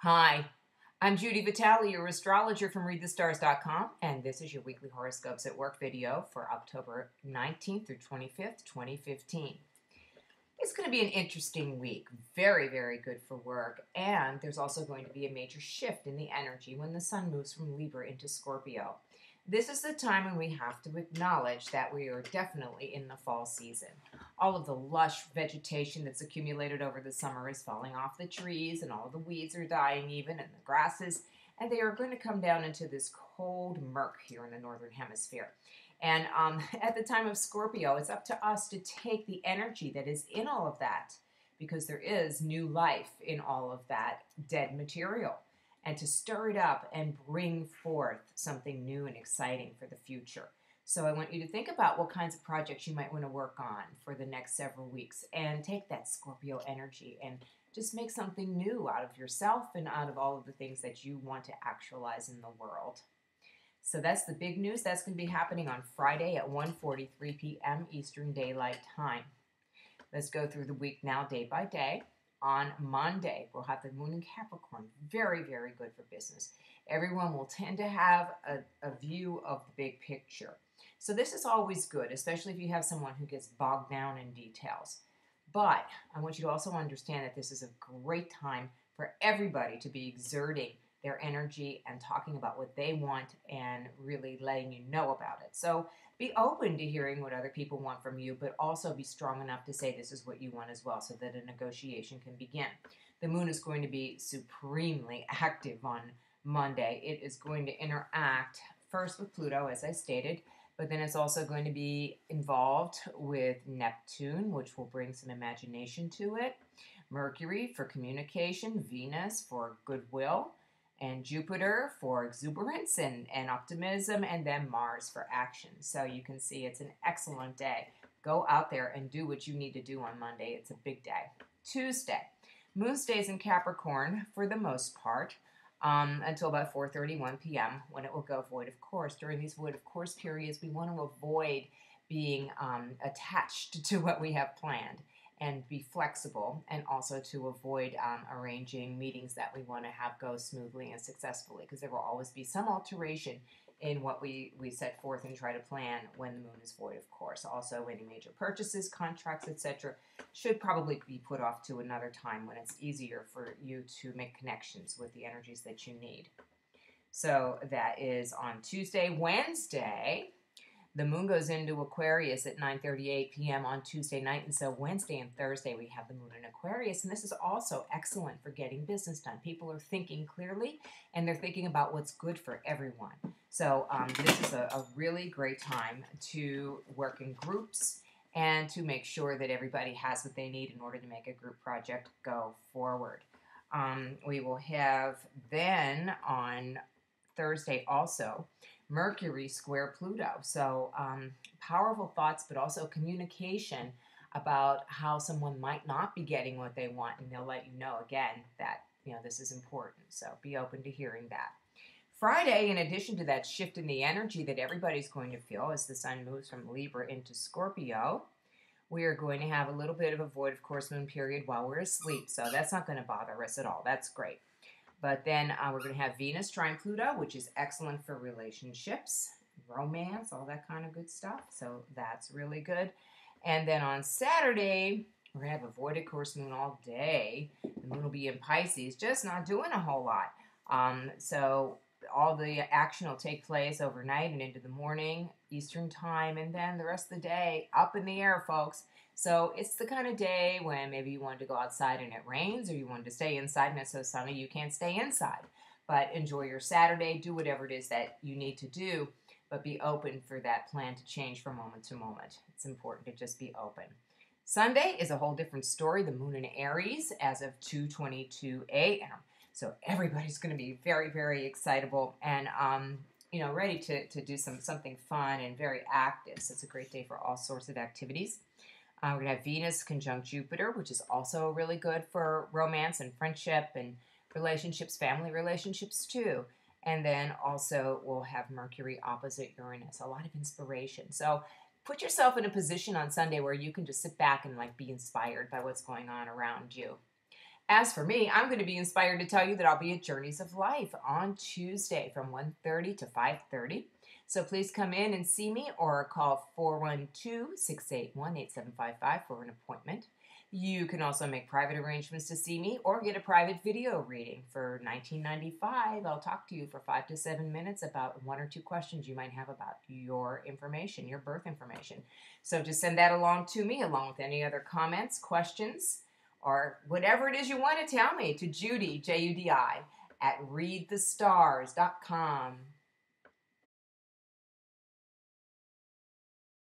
Hi, I'm Judy Vitale, your astrologer from readthestars.com, and this is your weekly horoscopes at work video for October 19th through 25th, 2015. It's going to be an interesting week. Very, very good for work, and there's also going to be a major shift in the energy when the sun moves from Libra into Scorpio. This is the time when we have to acknowledge that we are definitely in the fall season. All of the lush vegetation that's accumulated over the summer is falling off the trees, and all the weeds are dying even, and the grasses, and they are going to come down into this cold murk here in the northern hemisphere. And at the time of Scorpio, it's up to us to take the energy that is in all of that, because there is new life in all of that dead material, and to stir it up and bring forth something new and exciting for the future. So I want you to think about what kinds of projects you might want to work on for the next several weeks, and take that Scorpio energy and just make something new out of yourself and out of all of the things that you want to actualize in the world. So that's the big news. That's going to be happening on Friday at 1:43 p.m. Eastern Daylight Time. Let's go through the week now, day by day. On Monday, we'll have the moon in Capricorn. Very, very good for business. Everyone will tend to have a view of the big picture. So this is always good, especially if you have someone who gets bogged down in details. But I want you to also understand that this is a great time for everybody to be exerting their energy and talking about what they want and really letting you know about it. So be open to hearing what other people want from you, but also be strong enough to say this is what you want as well, so that a negotiation can begin. The moon is going to be supremely active on Monday. It is going to interact first with Pluto, as I stated, but then it's also going to be involved with Neptune, which will bring some imagination to it, Mercury for communication, Venus for goodwill, and Jupiter for exuberance and optimism, and then Mars for action. So you can see it's an excellent day. Go out there and do what you need to do on Monday. It's a big day. Tuesday, moon stays in Capricorn for the most part until about 4:31 p.m. when it will go void of course. During these void of course periods, we want to avoid being attached to what we have planned, and be flexible, and also to avoid arranging meetings that we want to have go smoothly and successfully, because there will always be some alteration in what we set forth and try to plan when the moon is void, of course. Also, any major purchases, contracts, etc., should probably be put off to another time when it's easier for you to make connections with the energies that you need. So that is on Tuesday. Wednesday, the moon goes into Aquarius at 9:38 p.m. on Tuesday night, and so Wednesday and Thursday we have the moon in Aquarius, and this is also excellent for getting business done. People are thinking clearly, and they're thinking about what's good for everyone. So this is a really great time to work in groups and to make sure that everybody has what they need in order to make a group project go forward. We will have then on Thursday also Mercury square Pluto. So powerful thoughts, but also communication about how someone might not be getting what they want, and they'll let you know again that this is important. So be open to hearing that. Friday, in addition to that shift in the energy that everybody's going to feel as the sun moves from Libra into Scorpio, we are going to have a little bit of a void of course moon period while we're asleep. So that's not going to bother us at all. That's great. But then we're going to have Venus trine Pluto, which is excellent for relationships, romance, all that kind of good stuff. So that's really good. And then on Saturday, we're going to have a void of course moon all day. The moon will be in Pisces, just not doing a whole lot. So all the action will take place overnight and into the morning, Eastern time, and then the rest of the day up in the air, folks. So it's the kind of day when maybe you wanted to go outside and it rains, or you wanted to stay inside and it's so sunny you can't stay inside. But enjoy your Saturday, do whatever it is that you need to do, but be open for that plan to change from moment to moment. It's important to just be open. Sunday is a whole different story. The moon in Aries as of 2:22 a.m. So everybody's going to be very, very excitable and ready to do something fun and very active. So it's a great day for all sorts of activities. We're going to have Venus conjunct Jupiter, which is also really good for romance and friendship and relationships, family relationships too. And then also we'll have Mercury opposite Uranus, a lot of inspiration. So put yourself in a position on Sunday where you can just sit back and be inspired by what's going on around you. As for me, I'm going to be inspired to tell you that I'll be at Journeys of Life on Tuesday from 1:30 to 5:30. So please come in and see me or call 412-681-8755 for an appointment. You can also make private arrangements to see me or get a private video reading for $19.95. I'll talk to you for 5 to 7 minutes about 1 or 2 questions you might have about your information, your birth information. So just send that along to me along with any other comments, questions, or whatever it is you want to tell me to Judy, Judi, at readthestars.com.